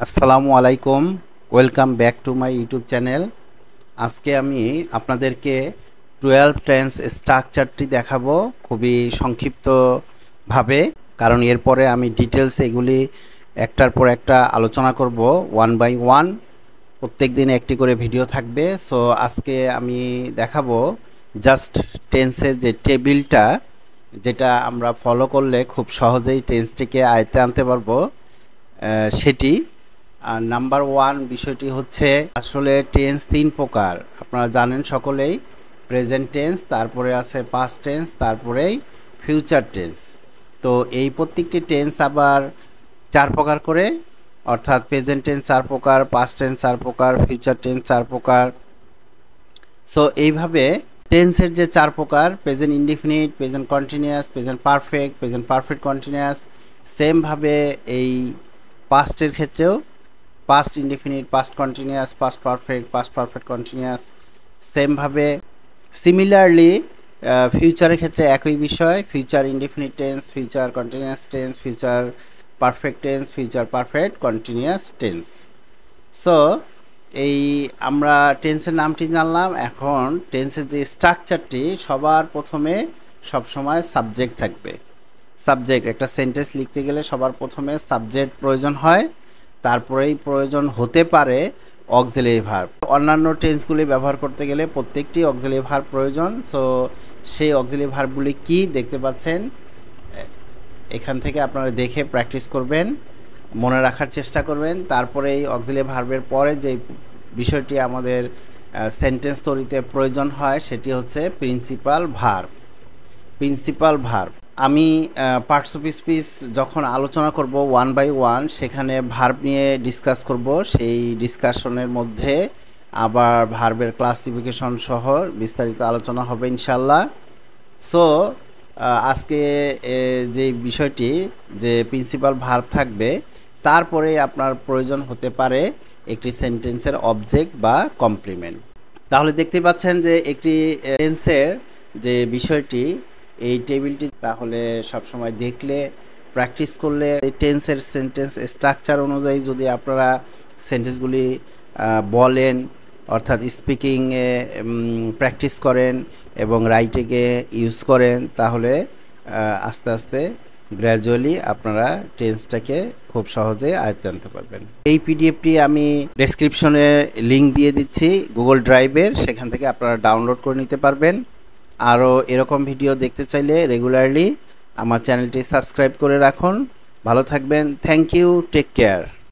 আসসালামু আলাইকুম, welcome back to my YouTube channel. আজকে আমি আপনাদেরকে 12 টেন্স স্ট্রাকচারটি দেখাবো খুবই সংক্ষিপ্তভাবে, কারণ এরপরে আমি ডিটেলস এগুলি একটার পর একটা আলোচনা করব ওয়ান বাই ওয়ান। প্রত্যেক দিন একটি করে ভিডিও থাকবে। সো আজকে আমি দেখাবো জাস্ট টেন্সের যে টেবিলটা, যেটা আমরা ফলো করলে খুব সহজেই টেন্সটিকে আয়ত্তে আনতে পারবো, সেটি। আর নাম্বার ওয়ান বিষয়টি হচ্ছে, আসলে টেন্স তিন প্রকার আপনারা জানেন সকলেই। প্রেজেন্ট টেন্স, তারপরে আছে পাস্ট টেন্স, তারপরেই ফিউচার টেন্স। তো এই প্রত্যেকটি টেন্স আবার চার প্রকার করে, অর্থাৎ প্রেজেন্ট টেন্স চার প্রকার, পাস্ট টেন্স চার প্রকার, ফিউচার টেন্স চার প্রকার। সো এইভাবে টেন্সের যে চার প্রকার, present indefinite, present continuous, present perfect, present perfect continuous, সেমভাবে এই পাস্টের ক্ষেত্রেও past indefinite, past continuous, past perfect continuous, সেমভাবে সিমিলারলি ফিউচারের ক্ষেত্রে একই বিষয়, future indefinite tense, future continuous tense, future perfect tense, future perfect continuous tense. So এই আমরা টেন্সের নামটি জানলাম। এখন টেন্সের যে স্ট্রাকচারটি, সবার প্রথমে সবসময় সাবজেক্ট থাকবে। সাবজেক্ট, একটা সেন্টেন্স লিখতে গেলে সবার প্রথমে সাবজেক্ট প্রয়োজন হয়, তারপরেই প্রয়োজন হতে পারে অক্সিলারি ভার্ব। অন্যান্য টেন্সগুলি ব্যবহার করতে গেলে প্রত্যেকটি অক্সিলারি ভার্ব প্রয়োজন। সো সেই অক্সিলারি ভার্বগুলি কি দেখতে পাচ্ছেন, এখান থেকে আপনারা দেখে প্র্যাকটিস করবেন, মনে রাখার চেষ্টা করবেন। তারপরে এই অক্সিলারি ভার্বের পরে যে বিষয়টি আমাদের সেন্টেন্স তৈরিতে প্রয়োজন হয়, সেটি হচ্ছে প্রিন্সিপাল ভার্ব। প্রিন্সিপাল ভার্ব আমি পার্টস অফ স্পিচ যখন আলোচনা করব ওয়ান বাই ওয়ান, সেখানে ভার্ব নিয়ে ডিসকাস করব। সেই ডিসকাশনের মধ্যে আবার ভার্বের ক্লাসিফিকেশন সহ বিস্তারিত আলোচনা হবে ইনশাল্লাহ। সো আজকে যে বিষয়টি, যে প্রিন্সিপাল ভার্ব থাকবে, তারপরে আপনার প্রয়োজন হতে পারে একটি সেন্টেন্সের অবজেক্ট বা কমপ্লিমেন্ট। তাহলে দেখতে পাচ্ছেন যে একটি টেন্সের যে বিষয়টি, এই টেবিলটি তাহলে সবসময় দেখলে, প্র্যাকটিস করলে, এই টেন্সের সেন্টেন্স স্ট্রাকচার অনুযায়ী যদি আপনারা সেন্টেন্সগুলি বলেন, অর্থাৎ স্পিকিংয়ে প্র্যাকটিস করেন এবং রাইটিংয়ে ইউজ করেন, তাহলে আস্তে আস্তে গ্র্যাজুয়ালি আপনারা টেন্সটাকে খুব সহজে আয়ত্তে আনতে পারবেন। এই পিডিএফটি আমি ডেসক্রিপশনে লিঙ্ক দিয়ে দিচ্ছি গুগল ড্রাইভের, সেখান থেকে আপনারা ডাউনলোড করে নিতে পারবেন। আরও এরকম ভিডিও দেখতে চাইলে রেগুলারলি আমার চ্যানেলটি সাবস্ক্রাইব করে রাখুন। ভালো থাকবেন। Thank you, take care.